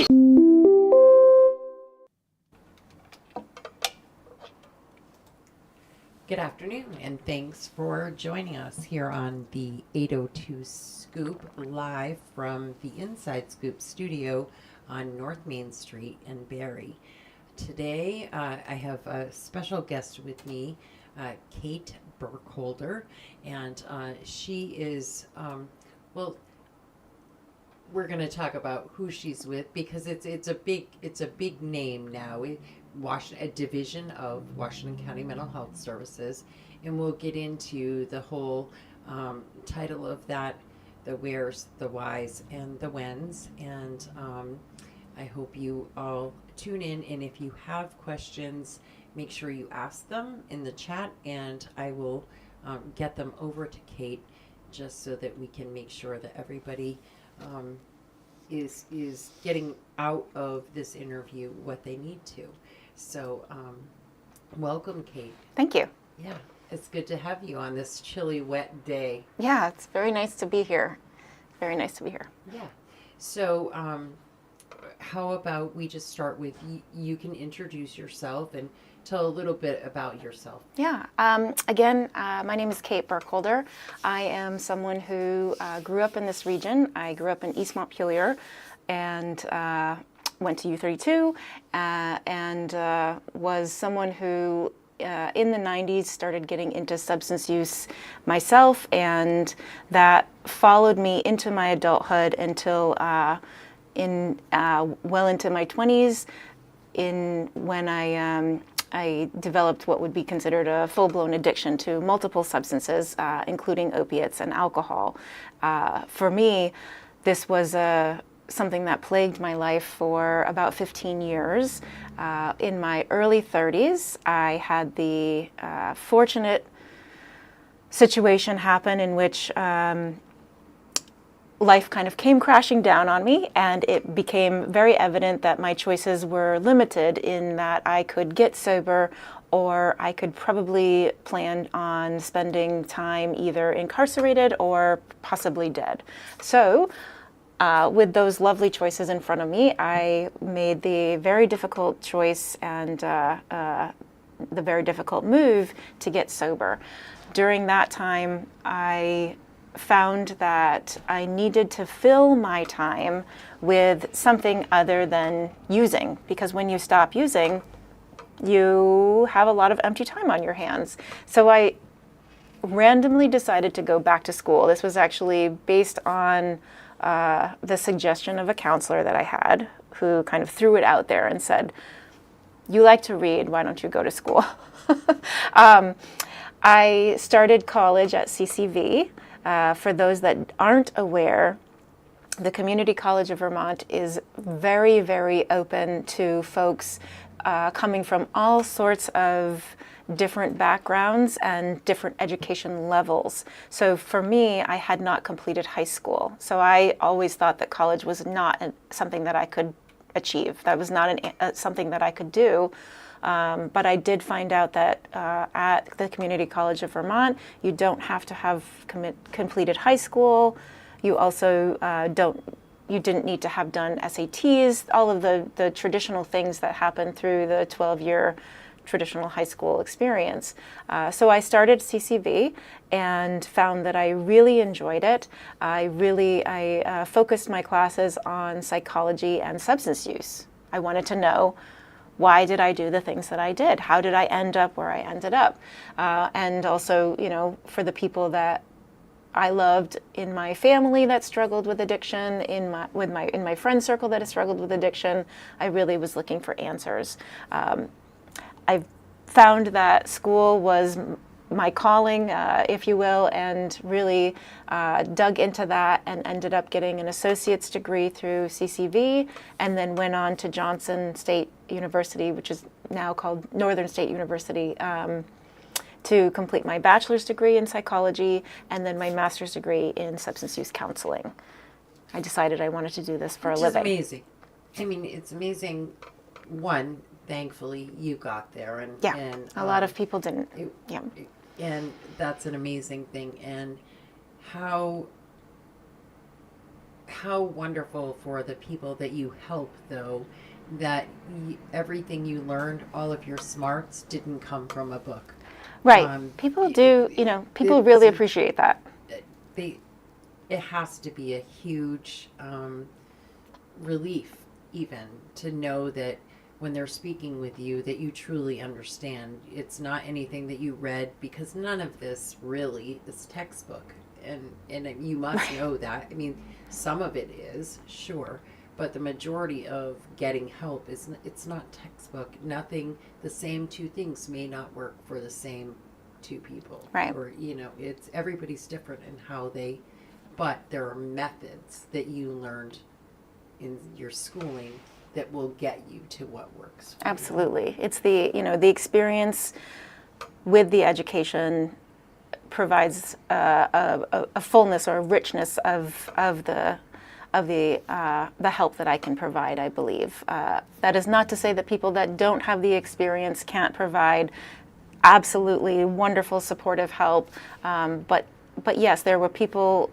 Good afternoon, and thanks for joining us here on the 802 Scoop, live from the Inside Scoop studio on North Main Street in Barrie. Today, I have a special guest with me, Kate Burkholder, and she is, well, we're going to talk about who she's with because it's a big name now. A division of Washington County Mental Health Services, and we'll get into the whole title of that, the wheres, the whys, and the whens. And I hope you all tune in. And if you have questions, make sure you ask them in the chat, and I will get them over to Kate, just so that we can make sure that everybody is getting out of this interview what they need to. So, welcome, Kate. Thank you. Yeah, it's good to have you on this chilly, wet day. Yeah, it's very nice to be here. Very nice to be here. Yeah. So, how about we just start with you can introduce yourself and tell a little bit about yourself. Yeah. Again, my name is Kate Burkholder. I am someone who grew up in this region. I grew up in East Montpelier and went to U32 and was someone who in the 90s started getting into substance use myself, and that followed me into my adulthood until well into my 20s, when I developed what would be considered a full-blown addiction to multiple substances, including opiates and alcohol. For me, this was something that plagued my life for about 15 years. In my early 30s, I had the fortunate situation happen in which life kind of came crashing down on me, and it became very evident that my choices were limited in that I could get sober, or I could probably plan on spending time either incarcerated or possibly dead. So, with those lovely choices in front of me, I made the very difficult choice and the very difficult move to get sober. During that time, I found that I needed to fill my time with something other than using, because when you stop using, you have a lot of empty time on your hands. So I randomly decided to go back to school. This was actually based on the suggestion of a counselor that I had, who kind of threw it out there and said, "You like to read, why don't you go to school?" I started college at CCV. For those that aren't aware, the Community College of Vermont is very, very open to folks coming from all sorts of different backgrounds and different education levels. So for me, I had not completed high school. So I always thought that college was not something that I could achieve. That was not something that I could do. But I did find out that at the Community College of Vermont, you don't have to have completed high school. You also you didn't need to have done SATs, all of the traditional things that happen through the 12-year traditional high school experience. So I started CCV and found that I really enjoyed it. I focused my classes on psychology and substance use. I wanted to know, why did I do the things that I did? How did I end up where I ended up? And also, for the people that I loved in my family that struggled with addiction, in my friend circle that has struggled with addiction, I really was looking for answers. I found that school was my calling, if you will, and really dug into that and ended up getting an associate's degree through CCV, and then went on to Johnson State University, which is now called Northern State University, to complete my bachelor's degree in psychology and then my master's degree in substance use counseling. I decided I wanted to do this for a living. Which is amazing. I mean, it's amazing. One, thankfully, you got there, and a lot of people didn't. And that's an amazing thing. And how how wonderful for the people that you help, though, that everything you learned, all of your smarts, didn't come from a book. Right. Um, People it, do, people it's really a, appreciate that. they, it has to be a huge relief, even to know that when they're speaking with you, that you truly understand. It's not anything that you read, because none of this really is textbook, and you must know that. I mean, some of it is, sure, but the majority of getting help is it's not textbook. Nothing. The same two things may not work for the same two people, Right. or it's everybody's different in how they. But there are methods that you learned in your schooling that will get you to what works for you. Absolutely. It's the experience with the education provides a fullness or a richness of the help that I can provide, I believe. That is not to say that people that don't have the experience can't provide absolutely wonderful supportive help, but yes, there were people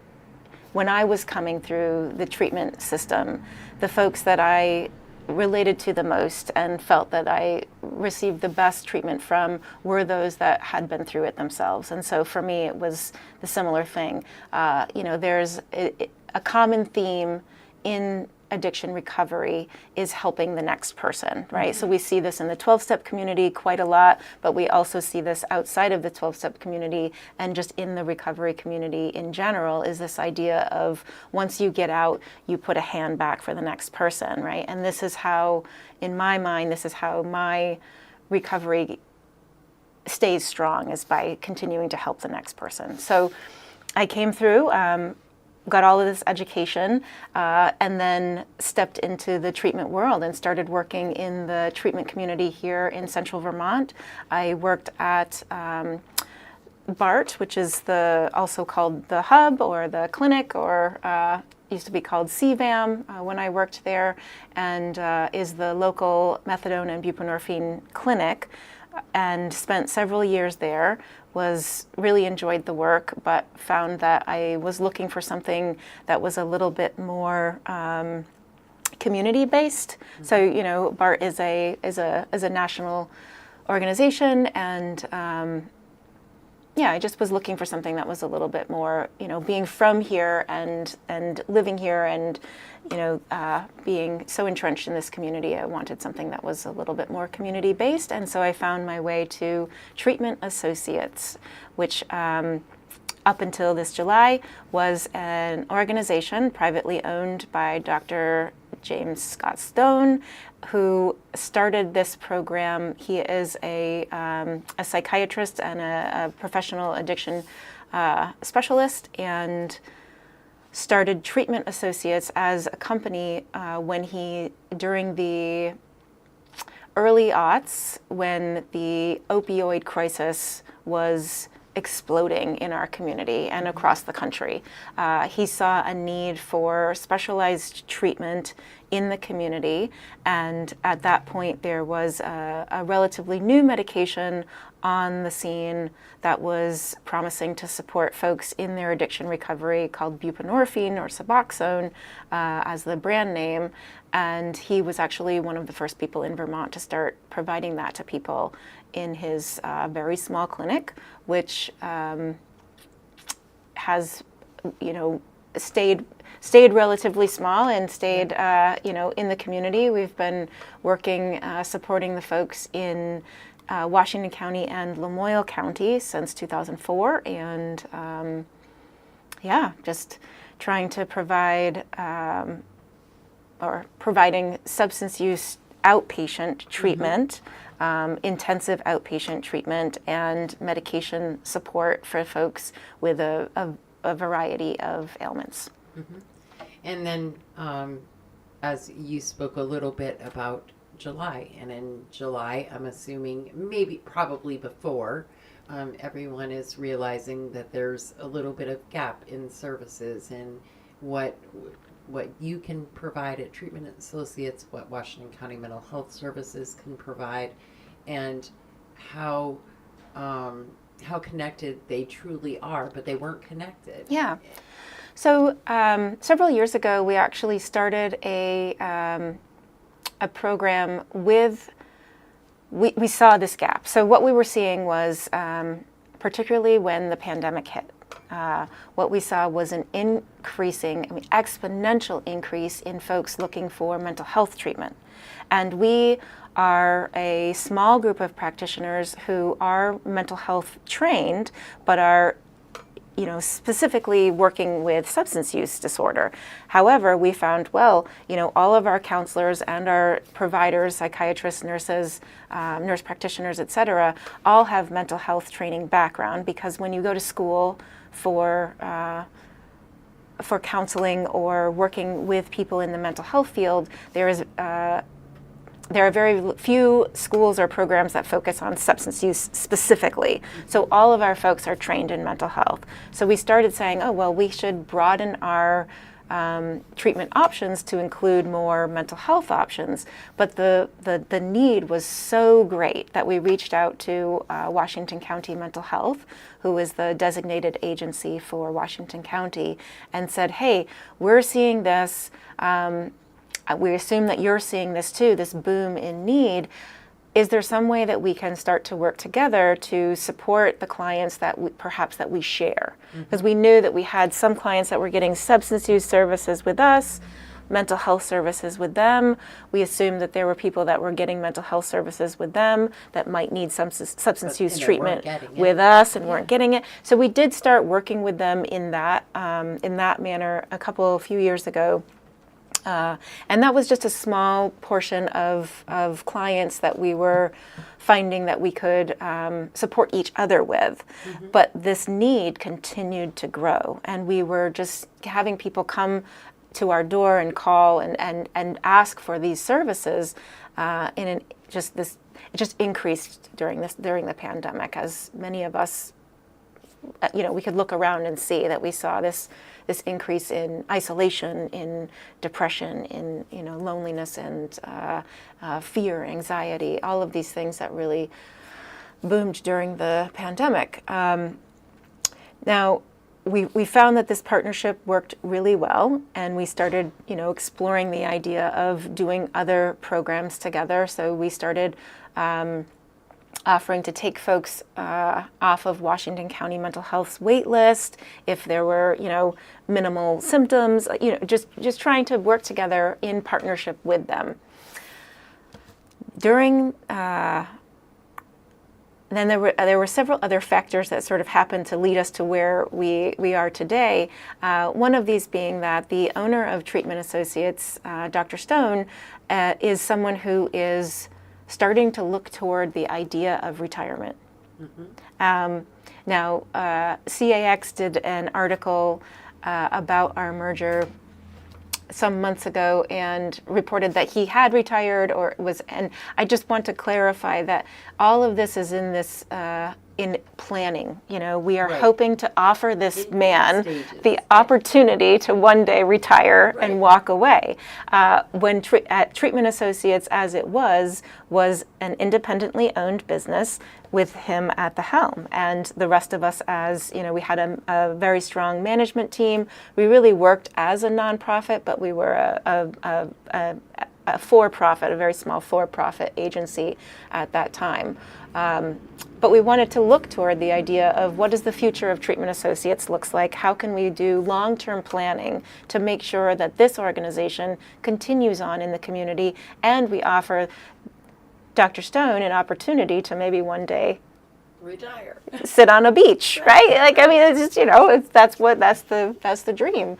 when I was coming through the treatment system, the folks that I related to the most and felt that I received the best treatment from were those that had been through it themselves. And so for me, it was the similar thing. There's a common theme in addiction recovery is helping the next person, right? So we see this in the 12-step community quite a lot, but we also see this outside of the 12-step community and just in the recovery community in general, is this idea of once you get out, you put a hand back for the next person, right? And this is how, in my mind, this is how my recovery stays strong, is by continuing to help the next person. So I came through, got all of this education, and then stepped into the treatment world and started working in the treatment community here in central Vermont. I worked at BART, which is also called the hub or the clinic, or used to be called CVAM when I worked there, and is the local methadone and buprenorphine clinic, and spent several years there. Really enjoyed the work, but found that I was looking for something that was a little bit more community-based. Mm-hmm. So, BART is a national organization, and I just was looking for something that was a little bit more, being from here and living here and, being so entrenched in this community, I wanted something that was a little bit more community-based. And so I found my way to Treatment Associates, which up until this July was an organization privately owned by Dr. James Scott Stone, who started this program. He is a psychiatrist and a professional addiction specialist, and started Treatment Associates as a company during the early aughts, when the opioid crisis was exploding in our community and across the country. He saw a need for specialized treatment in the community, and at that point there was a relatively new medication on the scene that was promising to support folks in their addiction recovery, called buprenorphine, or Suboxone as the brand name. And he was actually one of the first people in Vermont to start providing that to people in his very small clinic, which has, stayed relatively small and stayed, in the community. We've been working, supporting the folks in Washington County and Lamoille County since 2004, and just trying to provide or providing substance use outpatient treatment, intensive outpatient treatment, and medication support for folks with a variety of ailments. Mm-hmm. And then, as you spoke a little bit about July, and in July, I'm assuming probably before, everyone is realizing that there's a little bit of gap in services and what you can provide at Treatment Associates, what Washington County Mental Health Services can provide, and how connected they truly are, but they weren't connected. Yeah. So several years ago, we actually started a program with, we saw this gap. So what we were seeing was, particularly when the pandemic hit, what we saw was an exponential increase in folks looking for mental health treatment. And we are a small group of practitioners who are mental health trained, but are specifically working with substance use disorder. However, we found, well, all of our counselors and our providers, psychiatrists, nurses, nurse practitioners, et cetera, all have mental health training background, because when you go to school for counseling or working with people in the mental health field, there are very few schools or programs that focus on substance use specifically. So all of our folks are trained in mental health. So we started saying, oh, well, we should broaden our treatment options to include more mental health options. But the need was so great that we reached out to Washington County Mental Health, who is the designated agency for Washington County, and said, hey, we're seeing this. We assume that you're seeing this too, this boom in need. Is there some way that we can start to work together to support the clients that we share? Because we knew that we had some clients that were getting substance use services with us, mental health services with them. We assumed that there were people that were getting mental health services with them that might need some substance use treatment with us and weren't getting it. So we did start working with them in that manner a few years ago. And that was just a small portion of clients that we were finding that we could support each other with. But this need continued to grow, and we were just having people come to our door and call and ask for these services. It just increased during the pandemic, as many of us, we could look around and see that we saw this increase in isolation, in depression, in loneliness and fear, anxiety, all of these things that really boomed during the pandemic. Now, we found that this partnership worked really well, and we started exploring the idea of doing other programs together. So we started offering to take folks off of Washington County Mental Health's wait list if there were, minimal symptoms, just trying to work together in partnership with them. Then there were several other factors that sort of happened to lead us to where we are today. One of these being that the owner of Treatment Associates, Dr. Stone, is someone who is starting to look toward the idea of retirement. Now, CAX did an article about our merger some months ago and reported that he had retired and I just want to clarify that all of this is in this in planning. We are hoping to offer this man the opportunity to one day retire and walk away. When at Treatment Associates, as it was an independently owned business with him at the helm, and the rest of us we had a very strong management team. We really worked as a nonprofit, but we were a for-profit, a very small for-profit agency at that time. But we wanted to look toward the idea of what does the future of Treatment Associates looks like? How can we do long-term planning to make sure that this organization continues on in the community, and we offer Dr. Stone an opportunity to maybe one day retire, sit on a beach, right? It's just, that's the dream.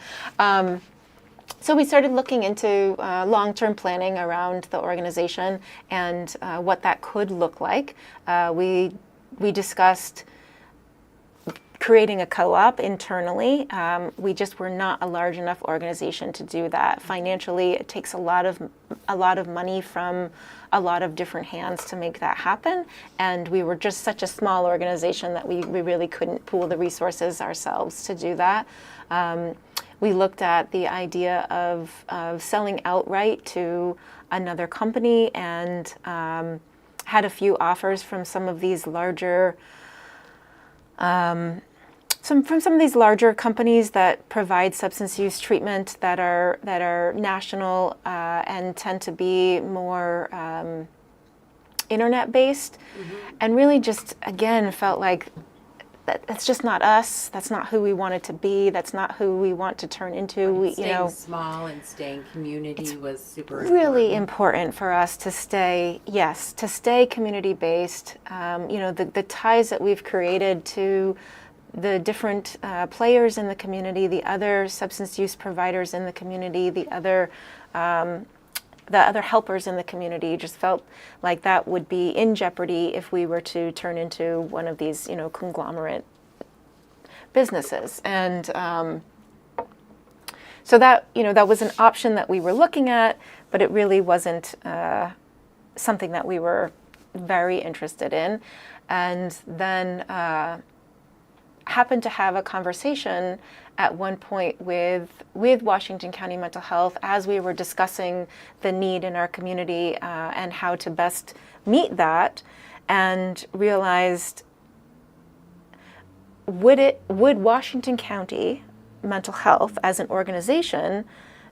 So we started looking into long-term planning around the organization and what that could look like. We discussed creating a co-op internally. We just were not a large enough organization to do that. Financially, it takes a lot of money from a lot of different hands to make that happen. And we were just such a small organization that we really couldn't pool the resources ourselves to do that. We looked at the idea of selling outright to another company and had a few offers from some of these larger from some of these larger companies that provide substance use treatment that are national and tend to be more internet based, and really just again felt like that's just not us. That's not who we wanted to be. That's not who we want to turn into. Staying small and staying community was super really important for us to stay community based. The ties that we've created to the different players in the community, the other substance use providers in the community, the other helpers in the community, just felt like that would be in jeopardy if we were to turn into one of these, conglomerate businesses. And so that was an option that we were looking at, but it really wasn't something that we were very interested in. And then happened to have a conversation at one point with Washington County Mental Health as we were discussing the need in our community and how to best meet that, and realized would Washington County Mental Health as an organization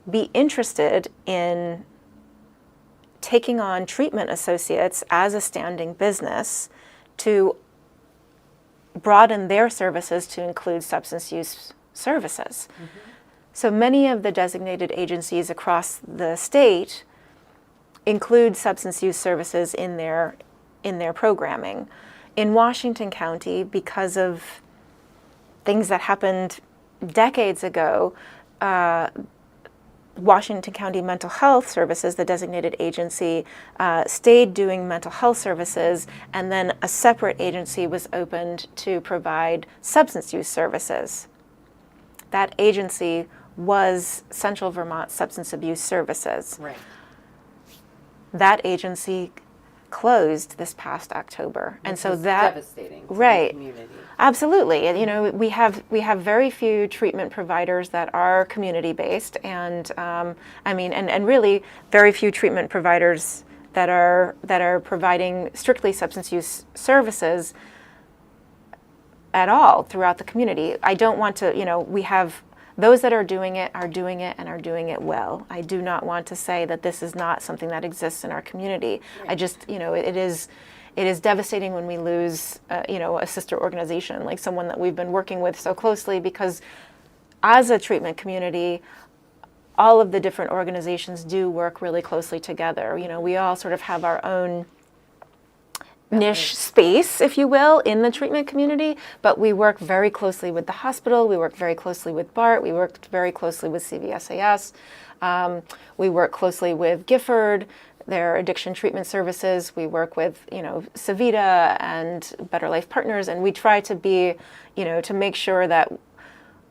be interested in taking on treatment associates as a standing business to broaden their services to include substance use services. So many of the designated agencies across the state include substance use services in their programming. In Washington County, because of things that happened decades ago, Washington County Mental Health Services, the designated agency, stayed doing mental health services, and then a separate agency was opened to provide substance use services. That agency was Central Vermont Substance Abuse Services. Right. That agency closed this past October, and so that devastating to right the community. Absolutely. And, we have very few treatment providers that are community based, and and really very few treatment providers that are providing strictly substance use services at all throughout the community. I don't want to, we have those that are doing it and are doing it well. I do not want to say that this is not something that exists in our community. Right. I just, it is devastating when we lose, a sister organization, like someone that we've been working with so closely, because as a treatment community, all of the different organizations do work really closely together. We all sort of have our own niche space, if you will, in the treatment community, but we work very closely with the hospital, we work very closely with BART, we worked very closely with CVSAS, we work closely with Gifford, their addiction treatment services, we work with, Savita and Better Life Partners, and we try to be, to make sure that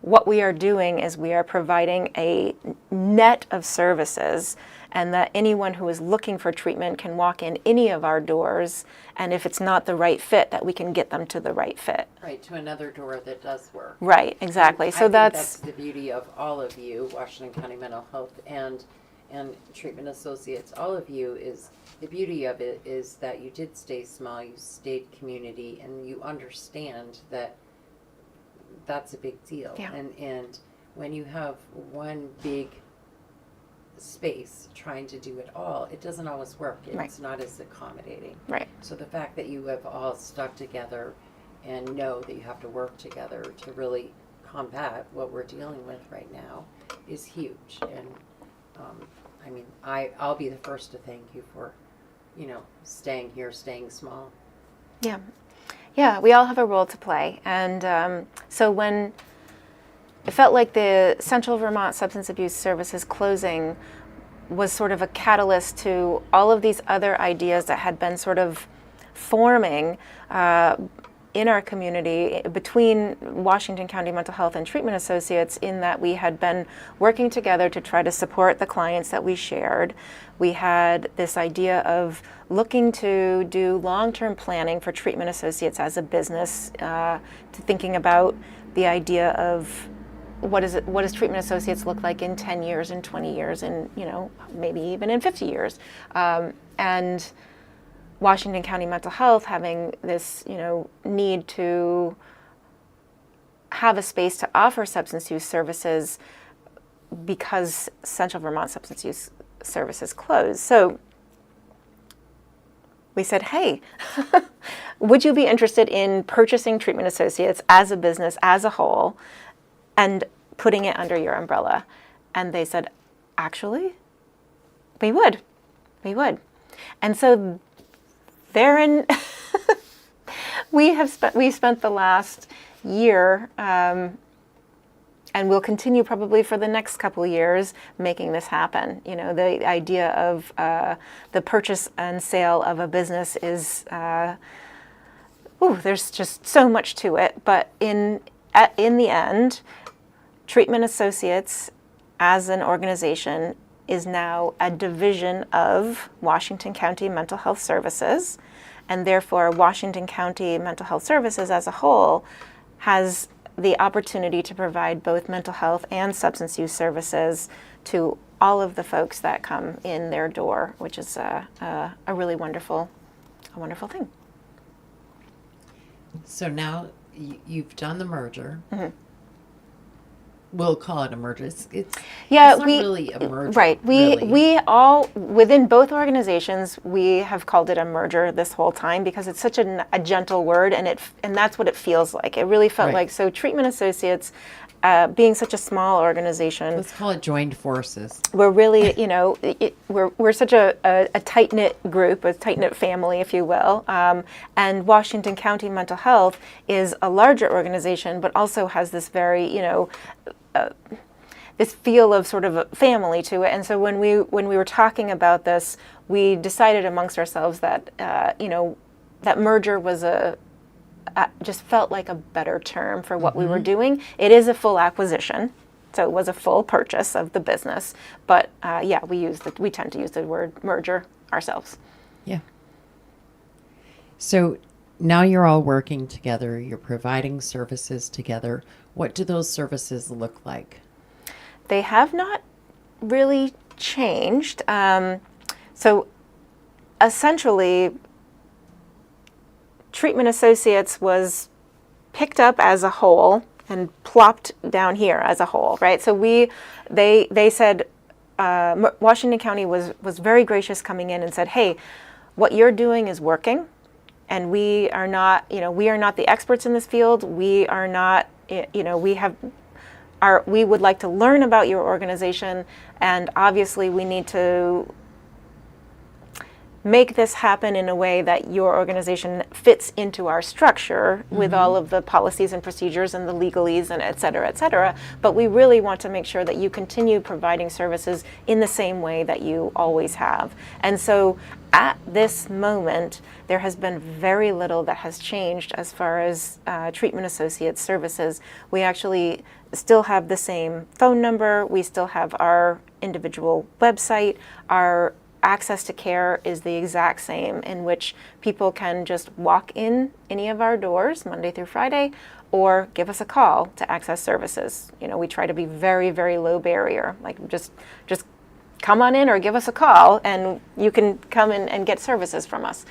what we are doing is we are providing a net of services, and that anyone who is looking for treatment can walk in any of our doors, and if it's not the right fit, that we can get them to the right fit. Right, to another door that does work. Right, exactly. So that's the beauty of all of you, Washington County Mental Health and treatment associates, all of you, is the beauty of it is that you did stay small, you stayed community, and you understand that that's a big deal. Yeah. And when you have one big space trying to do it all, it doesn't always work. It's not as accommodating. Right. So the fact that you have all stuck together and know that you have to work together to really combat what we're dealing with right now is huge. And I'll be the first to thank you for, staying here, staying small. Yeah. Yeah, we all have a role to play. And so when it felt like the Central Vermont Substance Abuse Services closing was sort of a catalyst to all of these other ideas that had been sort of forming in our community between Washington County Mental Health and Treatment Associates, in that we had been working together to try to support the clients that we shared. We had this idea of looking to do long-term planning for Treatment Associates as a business, to thinking about the idea of what does Treatment Associates look like in 10 years, in 20 years, and maybe even in 50 years. And Washington County Mental Health having this, need to have a space to offer substance use services because Central Vermont Substance Use Services closed. So we said, hey, would you be interested in purchasing Treatment Associates as a business, as a whole, and putting it under your umbrella? And they said, actually, we would. We would. And so therein, we spent the last year, and we'll continue probably for the next couple of years making this happen. You know, the idea of the purchase and sale of a business is, there's just so much to it. But in the end, Treatment Associates as an organization is now a division of Washington County Mental Health Services, and therefore Washington County Mental Health Services as a whole has the opportunity to provide both mental health and substance use services to all of the folks that come in their door, which is a really wonderful thing. So now you've done the merger. Mm-hmm. We'll call it a merger. It's not really a merger. Right. We all, within both organizations, we have called it a merger this whole time because it's such a gentle word, and that's what it feels like. It really felt like, so Treatment Associates, being such a small organization. Let's call it joined forces. We're really, we're such a tight-knit group, a tight-knit family, if you will. And Washington County Mental Health is a larger organization, but also has this very, this feel of sort of a family to it. And so when we were talking about this, we decided amongst ourselves that, that merger was just felt like a better term for what we were doing. It is a full acquisition, so it was a full purchase of the business. But we tend to use the word merger ourselves. Yeah. So now you're all working together. You're providing services together. What do those services look like? They have not really changed. So essentially, Treatment Associates was picked up as a whole and plopped down here as a whole, right? So they said, Washington County was very gracious coming in and said, hey, what you're doing is working, and we are not the experts in this field. We are not, we would like to learn about your organization, and obviously we need to make this happen in a way that your organization fits into our structure with all of the policies and procedures and the legalese and et cetera, but we really want to make sure that you continue providing services in the same way that you always have. And so at this moment, there has been very little that has changed as far as Treatment Associates services. We actually still have the same phone number, we still have our individual website, our access to care is the exact same, in which people can just walk in any of our doors Monday through Friday or give us a call to access services. We try to be very, very low barrier, like just come on in or give us a call and you can come in and get services from us.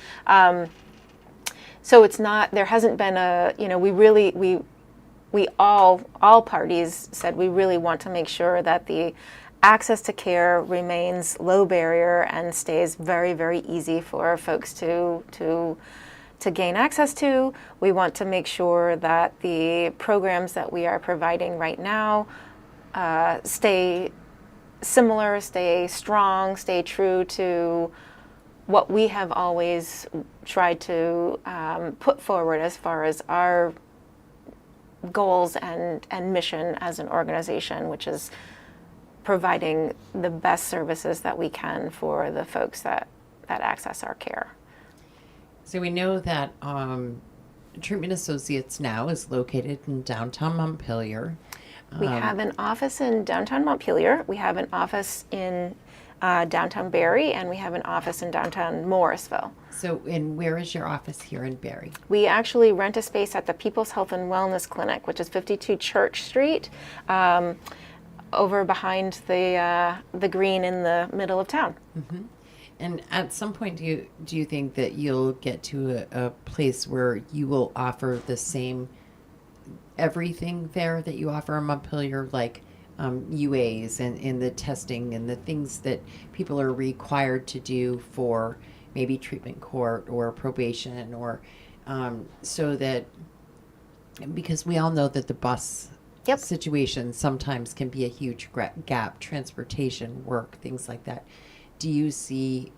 So it's not, there hasn't been we all parties said we really want to make sure that the access to care remains low barrier and stays very, very easy for folks to gain access to. We want to make sure that the programs that we are providing right now stay similar, stay strong, stay true to what we have always tried to put forward as far as our goals and mission as an organization, which is providing the best services that we can for the folks that access our care. So we know that Treatment Associates now is located in downtown Montpelier. We have an office in downtown Montpelier. We have an office in downtown Barrie, and we have an office in downtown Morrisville. So, and where is your office here in Barrie? We actually rent a space at the People's Health and Wellness Clinic, which is 52 Church Street, over behind the green in the middle of town. Mm-hmm. And at some point, do you think that you'll get to a place where you will offer the same everything there that you offer in Montpelier, like UAs and the testing and the things that people are required to do for maybe treatment court or probation, or so that, because we all know that the bus Yep. situation sometimes can be a huge gap, transportation, work, things like that. Do you see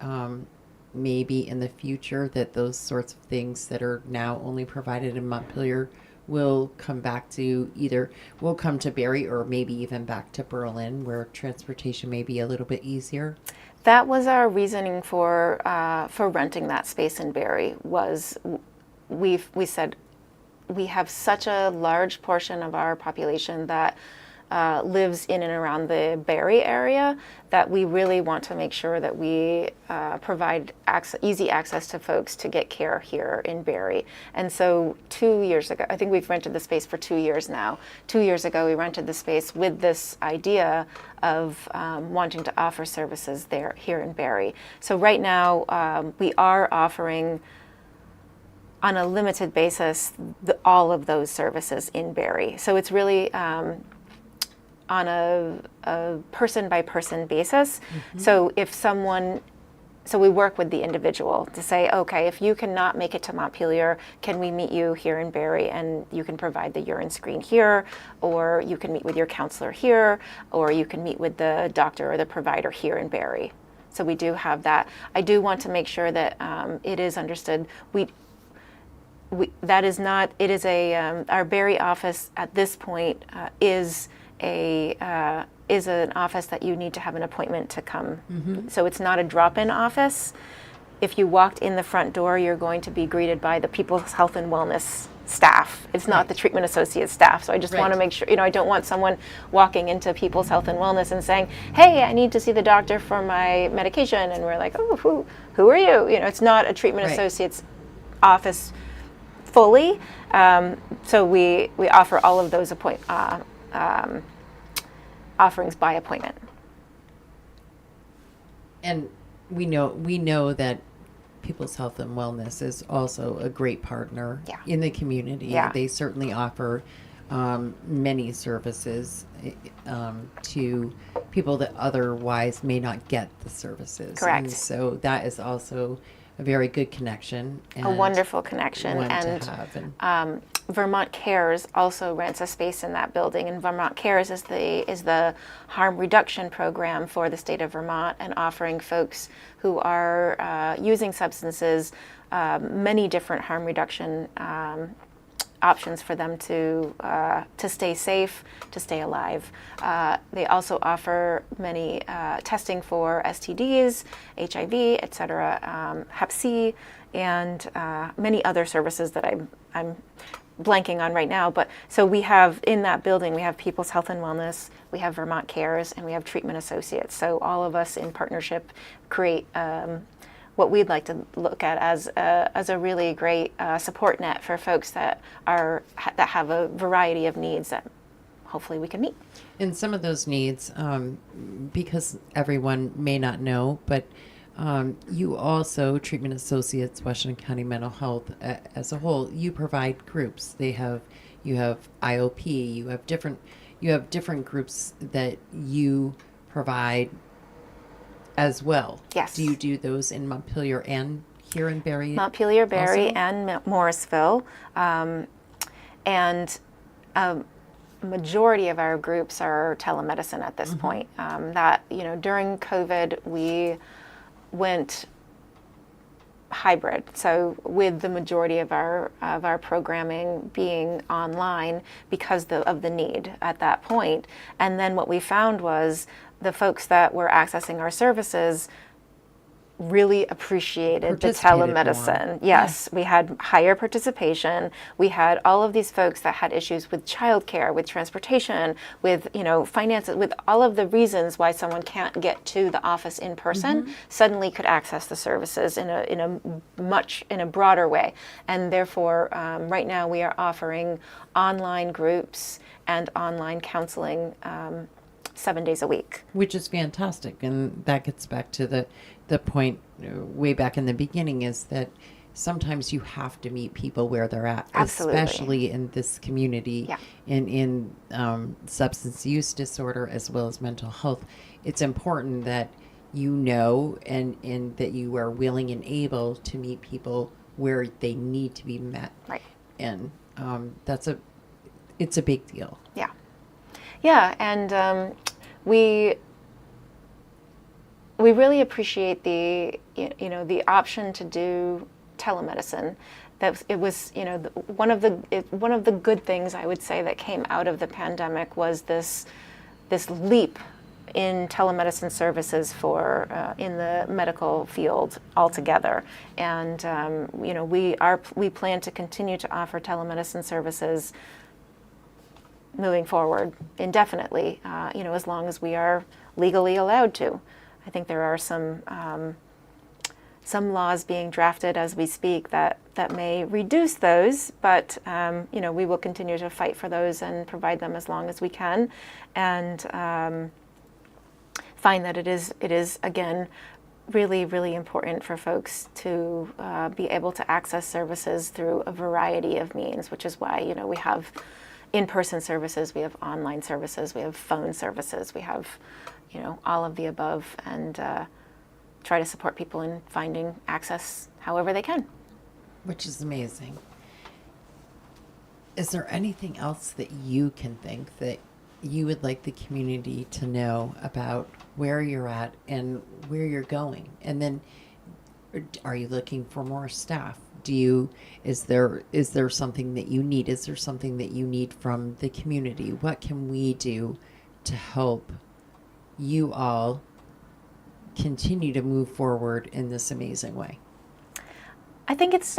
maybe in the future that those sorts of things that are now only provided in Montpelier will come back to will come to Barrie, or maybe even back to Berlin, where transportation may be a little bit easier? That was our reasoning for renting that space in Barrie. We said we have such a large portion of our population that lives in and around the Barrie area, that we really want to make sure that we provide easy access to folks to get care here in Barrie. And so 2 years ago, I think we've rented the space for 2 years now. 2 years ago, we rented the space with this idea of wanting to offer services here in Barrie. So right now, we are offering, on a limited basis, all of those services in Barrie. So it's really on a person-by-person basis. Mm-hmm. So we work with the individual to say, okay, if you cannot make it to Montpelier, can we meet you here in Barrie, and you can provide the urine screen here, or you can meet with your counselor here, or you can meet with the doctor or the provider here in Barrie. So we do have that. I do want to make sure that it is understood. Our Barrie office at this point is an office that you need to have an appointment to come. Mm-hmm. So it's not a drop-in office. If you walked in the front door, you're going to be greeted by the People's Health and Wellness staff. It's not the treatment associate staff. So I just want to make sure, I don't want someone walking into People's Health and Wellness and saying, hey, I need to see the doctor for my medication. And we're like, oh, who are you? It's not a treatment associate's office fully. So we offer all of those offerings by appointment. And we know that People's Health and Wellness is also a great partner in the community. Yeah. They certainly offer many services to people that otherwise may not get the services. Correct. And so that is also a very good connection. And a wonderful connection. And Vermont Cares also rents a space in that building, and Vermont Cares is the harm reduction program for the state of Vermont, and offering folks who are using substances many different harm reduction options for them to stay safe, to stay alive. They also offer many testing for STDs, HIV, etc., Hep C, and many other services that I'm blanking on right now. But so we have, in that building, we have People's Health and Wellness, we have Vermont Cares, and we have Treatment Associates. So all of us in partnership create what we'd like to look at as a really great support net for folks that have a variety of needs that hopefully we can meet. And some of those needs, because everyone may not know, but you also, Treatment Associates, Washington County Mental Health as a whole, you provide groups. You have IOP, you have different groups that you provide as well. Yes. Do you do those in Montpelier and here in Barrie? Montpelier, Barrie, and Morrisville. And majority of our groups are telemedicine at this point. During COVID, we went hybrid. So with the majority of our programming being online because of the need at that point. And then what we found was the folks that were accessing our services really appreciated the telemedicine. More. Yes, we had higher participation. We had all of these folks that had issues with childcare, with transportation, with finances, with all of the reasons why someone can't get to the office in person, suddenly could access the services in a broader way. And therefore, right now we are offering online groups and online counseling 7 days a week, which is fantastic. And that gets back to the point way back in the beginning, is that sometimes you have to meet people where they're at, Absolutely. especially in this community, Yeah. in substance use disorder as well as mental health. It's important that you know and that you are willing and able to meet people where they need to be met. Right. And it's a big deal. Yeah. Yeah, and we really appreciate the the option to do telemedicine. That it was one of the good things I would say that came out of the pandemic was this leap in telemedicine services for in the medical field altogether. And we plan to continue to offer telemedicine services moving forward indefinitely, as long as we are legally allowed to. I think there are some laws being drafted as we speak that may reduce those, but we will continue to fight for those and provide them as long as we can, and find that it is again really, really important for folks to be able to access services through a variety of means, which is why we have in-person services, we have online services, we have phone services, we have all of the above, and try to support people in finding access however they can. Which is amazing. Is there anything else that you can think that you would like the community to know about where you're at and where you're going? And then, are you looking for more staff? Is there something that you need? Is there something that you need from the community? What can we do to help you all continue to move forward in this amazing way? I think it's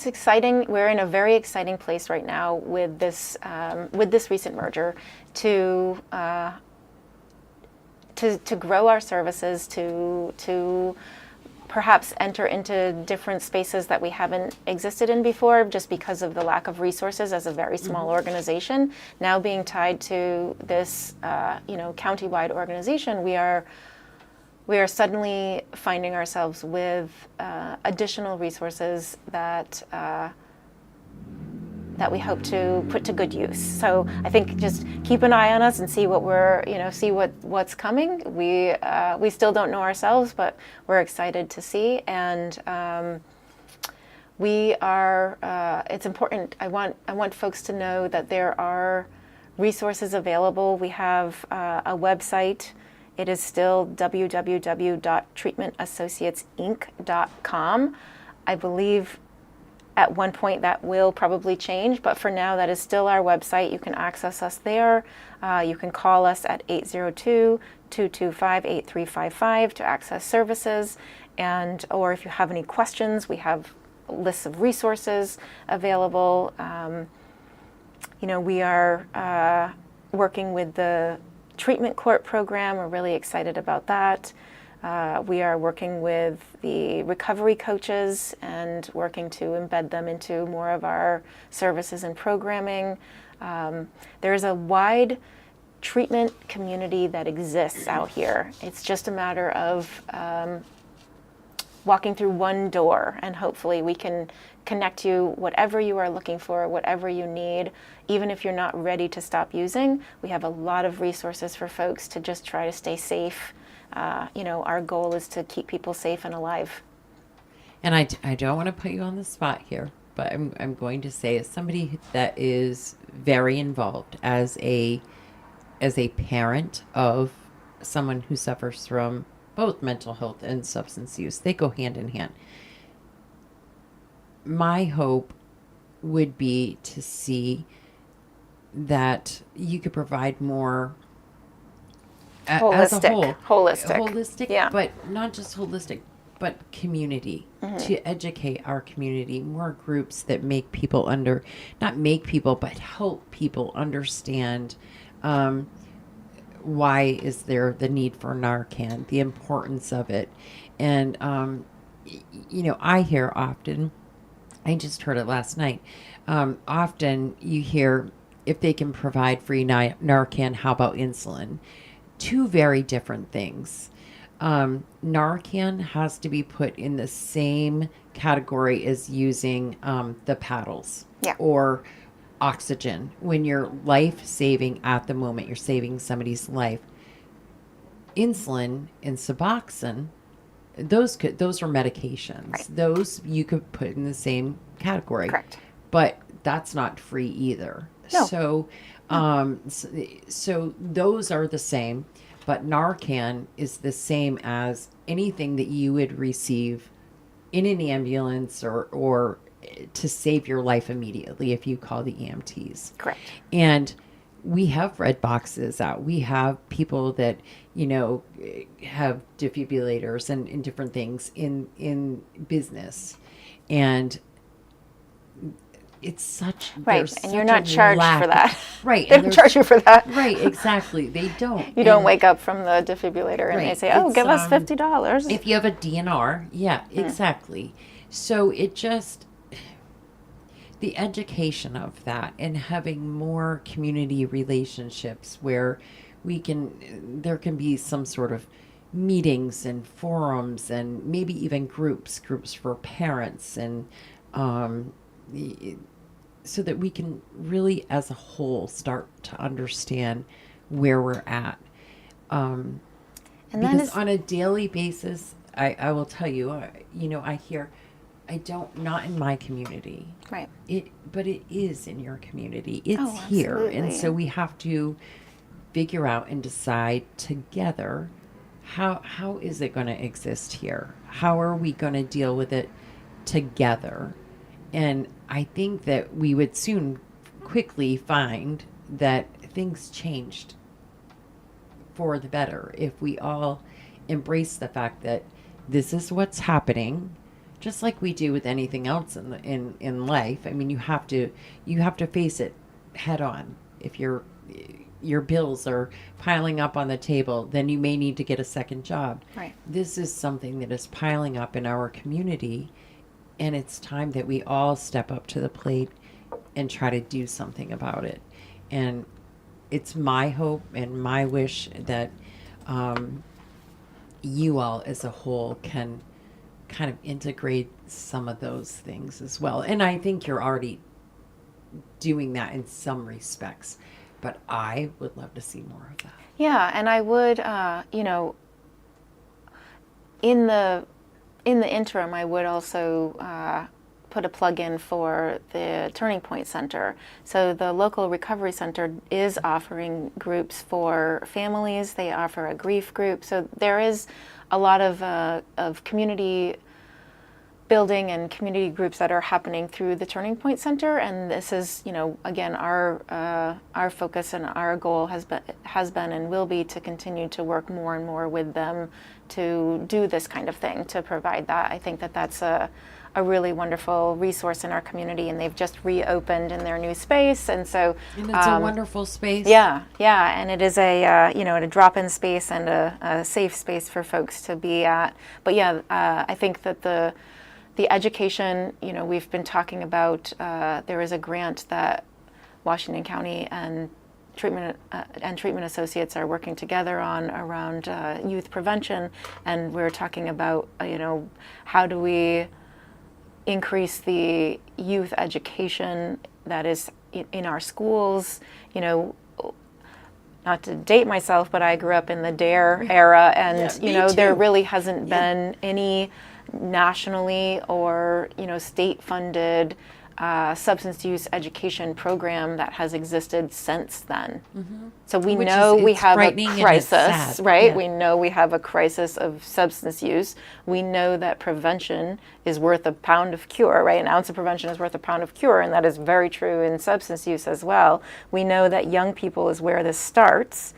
exciting. We're in a very exciting place right now with this recent merger to grow our services, to perhaps enter into different spaces that we haven't existed in before, just because of the lack of resources as a very small organization. Now being tied to this county-wide organization, we are suddenly finding ourselves with additional resources that we hope to put to good use. So I think just keep an eye on us and see what's coming. We still don't know ourselves, but we're excited to see. And we are. It's important. I want folks to know that there are resources available. We have a website. It is still www.treatmentassociatesinc.com. I believe at one point that will probably change, but for now that is still our website. You can access us there. You can call us at 802-225-8355 to access services, or if you have any questions, we have lists of resources available. We are working with the treatment court program. We're really excited about that. We are working with the recovery coaches and working to embed them into more of our services and programming. There's a wide treatment community that exists out here. It's just a matter of walking through one door, and hopefully we can connect you whatever you are looking for, whatever you need. Even if you're not ready to stop using, we have a lot of resources for folks to just try to stay safe. Our goal is to keep people safe and alive. And I don't want to put you on the spot here, but I'm going to say, as somebody that is very involved as a parent of someone who suffers from both mental health and substance use, they go hand in hand. My hope would be to see that you could provide more as a whole. Holistic, yeah. But not just holistic, but community, to educate our community, more groups that make people but help people understand why is there the need for Narcan, the importance of it. And, I hear often, I just heard it last night, often you hear, if they can provide free Narcan, how about insulin? Two very different things. Narcan has to be put in the same category as using the paddles Yeah. or oxygen. When you're life saving at the moment, you're saving somebody's life. Insulin and Suboxone, those are medications. Right. Those you could put in the same category. Correct. But that's not free either. No. So those are the same, but Narcan is the same as anything that you would receive in an ambulance or to save your life immediately if you call the EMTs. Correct. And we have red boxes out. We have people that, have defibrillators and different things in business. And it's such Right, there's and you're such not a charged lack- for that. Right. They and don't there's- charge you for that. Right, exactly. They don't. You don't And wake up from the defibrillator and they Right, say, "Oh, it's, give us $50." if you have a DNR, yeah, exactly. So it just the education of that and having more community relationships where there can be some sort of meetings and forums and maybe even groups for parents and so that we can really as a whole start to understand where we're at. And that Because is on a daily basis, I will tell you, I hear, not in my community. right. But it is in your community. It's Oh, here. And absolutely. so we have to figure out and decide together how is it going to exist here? How are we going to deal with it together? And I think that we would soon quickly find that things changed for the better if we all embrace the fact that this is what's happening, just like we do with anything else in life. I mean, you have to face it head on. If your bills are piling up on the table, then you may need to get a second job. Right. This is something that is piling up in our community, and it's time that we all step up to the plate and try to do something about it. And it's my hope and my wish that you all as a whole can kind of integrate some of those things as well. And I think you're already doing that in some respects, but I would love to see more of that. Yeah, and I would, in the interim, I would also put a plug in for the Turning Point Center. So the local recovery center is offering groups for families. They offer a grief group. So there is a lot of community building and community groups that are happening through the Turning Point Center, and this is, again, our focus and our goal has been and will be to continue to work more and more with them to do this kind of thing, to provide that. I think that that's a really wonderful resource in our community, and they've just reopened in their new space, and so And it's a wonderful space. yeah, and it is a drop-in space and a safe space for folks to be at. But yeah, I think that the education, we've been talking about, there is a grant that Washington County and Treatment Associates are working together on around youth prevention, and we're talking about, how do we increase the youth education that is in our schools. Not to date myself, but I grew up in the DARE era, and me there too. really hasn't been any nationally or state-funded substance use education program that has existed since then. So we Which know is- we it's have a frightening and it's crisis, sad. right? Yeah. We know we have a crisis of substance use. We know that prevention is worth a pound of cure, right? An ounce of prevention is worth a pound of cure, and that is very true in substance use as well. We know that young people is where this starts,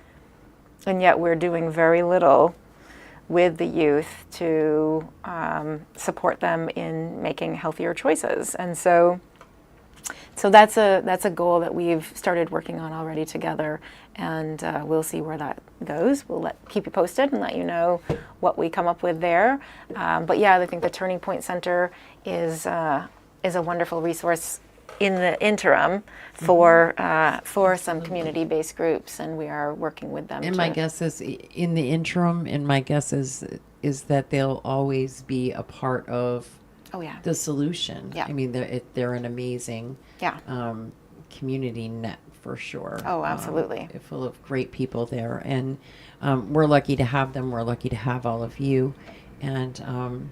and yet we're doing very little with the youth to support them in making healthier choices. And so that's a goal that we've started working on already together, and we'll see where that goes. We'll keep you posted and let you know what we come up with there. But yeah, I think the Turning Point Center is a wonderful resource in the interim for some community-based groups, and we are working with them. And my guess is in the interim, and my guess is that they'll always be a part of Oh yeah. the solution. Yeah. I mean, they're an amazing Yeah. community net for sure. Oh, absolutely. Full of great people there, and we're lucky to have them. We're lucky to have all of you, and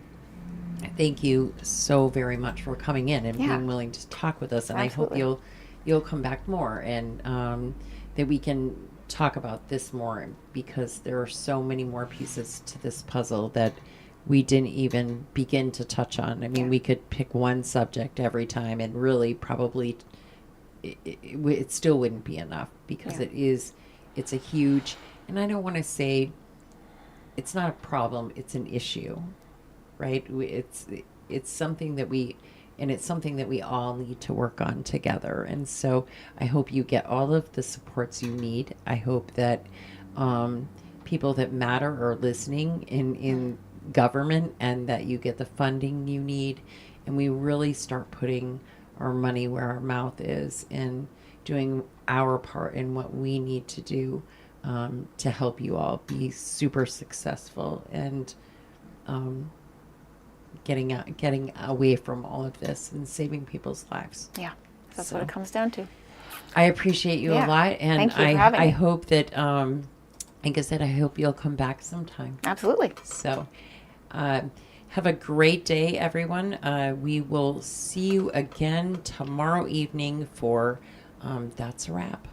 thank you so very much for coming in and Yeah. being willing to talk with us. And Absolutely. I hope you'll come back more, and that we can talk about this more, because there are so many more pieces to this puzzle that we didn't even begin to touch on. I mean, Yeah. we could pick one subject every time, and really probably it still wouldn't be enough, because Yeah. it's a huge, and I don't want to say it's not a problem, it's an issue, right? It's something that it's something that we all need to work on together. And so I hope you get all of the supports you need. I hope that people that matter are listening in government, and that you get the funding you need, and we really start putting our money where our mouth is, and doing our part in what we need to do to help you all be super successful, and getting away from all of this and saving people's lives. Yeah. That's So, what it comes down to. I appreciate you a Yeah. lot, and Thank you for having I me. hope that like I said, I hope you'll come back sometime. Absolutely. So, have a great day, everyone. We will see you again tomorrow evening for That's a Wrap.